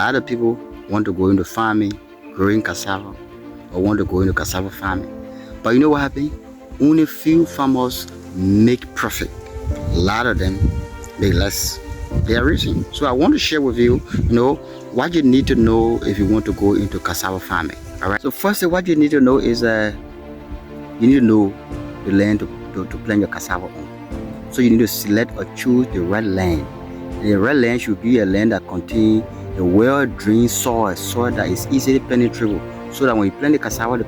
A lot of people want to go into farming, growing cassava, or want to go into cassava farming. But you know what happened? Only few farmers make profit. A lot of them make less. They are reason. So I want to share with you, what you need to know if you want to go into cassava farming. All right. So first, what you need to know is you need to know the land to plant your cassava on. So you need to select or choose the right land. And the right land should be a land that contains a well-drained soil that is easily penetrable, so that when you plant the cassava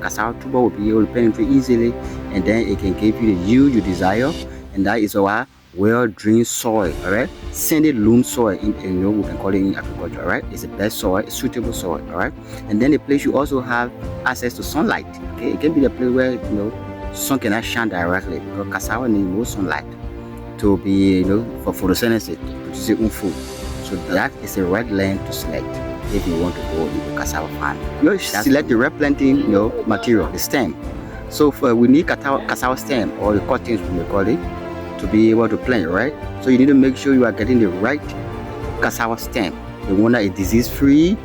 tuber will be able to penetrate easily, and then it can give you the yield you desire. And that is our well-drained soil. All right, sandy loam soil, we can call it in agriculture. All right, it's the best soil, it's suitable soil. All right, and then the place you also have access to sunlight. Okay, it can be the place where sun cannot shine directly, because cassava needs more sunlight to be for photosynthesis, to produce its own food. So that is the right land to select if you want to go into cassava farming. You select the right planting material, the stem. So we need cassava stem, or the cuttings we may call it, to be able to plant, right? So you need to make sure you are getting the right cassava stem, the one that is disease free,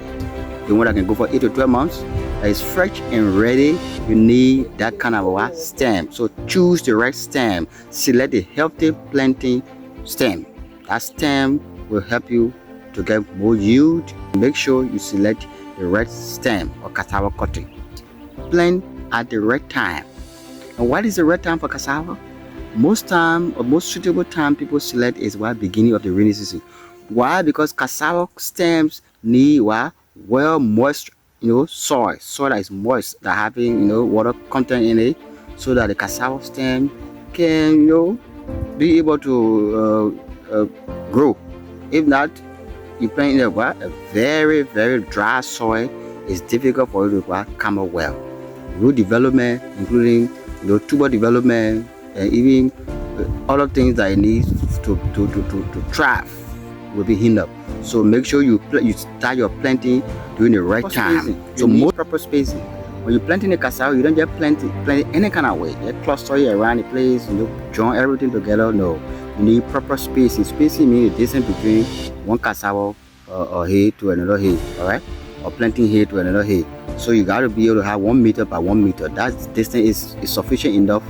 the one that can go for 8 to 12 months, that is fresh and ready. You need that kind of a stem. So choose the right stem. Select the healthy planting stem. That stem will help you to get more yield. Make sure you select the right stem or cassava cutting. Plant at the right time. And what is the right time for cassava? Most suitable time people select is beginning of the rainy season. Why? Because cassava stems need well moist soil that is moist, that having water content in it, so that the cassava stem can be able to grow. If not, you plant in a very, very dry soil, it's difficult for you to come up well. Root development, including tuber development, and even other things that it needs to thrive, will be hindered. So make sure you start your planting during the right time. So more proper spacing. When you're planting the cassava, you don't just plant it any kind of way. Just cluster it around the place, join everything together. No, you need proper spacing. Spacing means the distance between one cassava or hay to another hay, all right, or planting hay to another hay. So you got to be able to have 1 meter by 1 meter. That distance is sufficient enough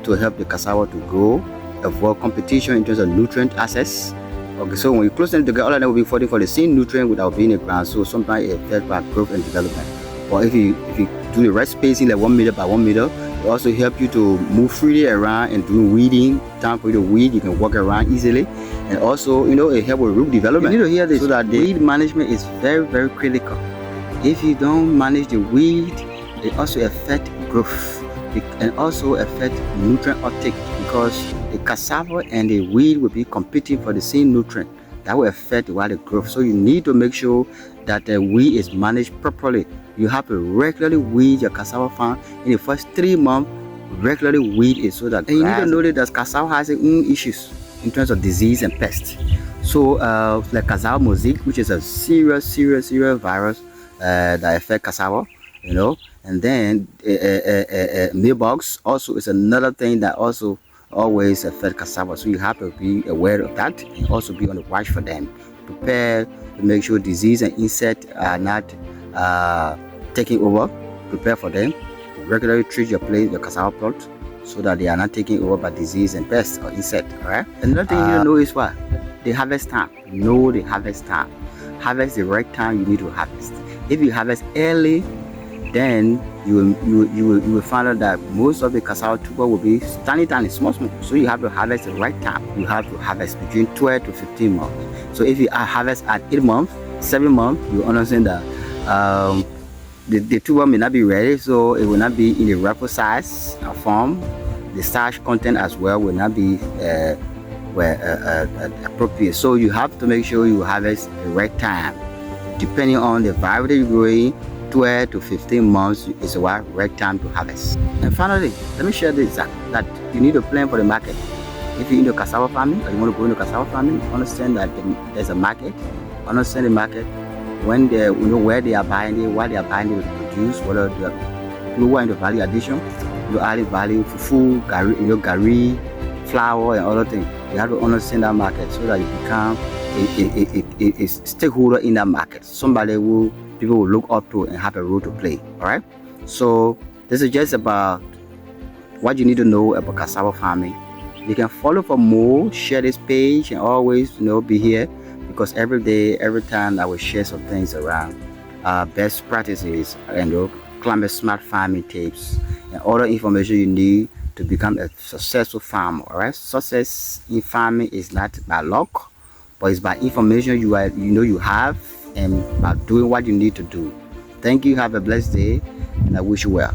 to help the cassava to grow, avoid competition in terms of nutrient access. Okay, so when you close them together, all of them will be fighting for the same nutrient without being in the ground. So sometimes it affects by growth and development. But if you do the right spacing, like 1 meter by 1 meter, it also help you to move freely around and do weeding. Time for you to weed, you can walk around easily, and also it help with root development. You need to hear this, so that the weed management is very, very critical. If you don't manage the weed, it also affect growth. It can also affect nutrient uptake, because the cassava and the weed will be competing for the same nutrient. That will affect the growth. So you need to make sure that the weed is managed properly. You have to regularly weed your cassava farm. In the first 3 months, regularly weed it, so that. And you need to know that cassava has its own issues in terms of disease and pests. So like cassava mosaic, which is a serious virus that affects cassava, and then mealbugs also is another thing that also always affect cassava. So you have to be aware of that, and also be on the watch for them. Prepare to make sure disease and insect are not taking over. Prepare for them. Regularly treat your cassava plot, so that they are not taken over by disease and pests or insect. All right. Another thing you need to know is what? The harvest time. Know the harvest time. Harvest the right time you need to harvest. If you harvest early, then you will find out that most of the cassava tuber will be tiny, small. So you have to harvest the right time. You have to harvest between 12 to 15 months. So if you harvest at 8 months, 7 months, you understand that the tuber may not be ready, so it will not be in the wrapper size or form. The starch content as well will not be appropriate. So you have to make sure you harvest the right time. Depending on the variety you're growing, 12 to 15 months is the right time to harvest. And finally, let me share this, that you need to plan for the market. If you're into cassava farming, or you want to go into cassava farming, understand that there's a market. Understand the market, when they where they are buying it, why they are buying it to produce, whether they are lower in the value addition, added value for food, gari, flour, and other things. You have to understand that market, so that you become a stakeholder in that market, somebody who people will look up to and have a role to play. All right. So this is just about what you need to know about cassava farming. You can follow for more, share this page, and always be here, because every day, every time I will share some things around best practices and climate smart farming tips and other information you need to become a successful farmer. All right, success in farming is not by luck, but it's by information you have, and by doing what you need to do. Thank you. Have a blessed day, and I wish you well.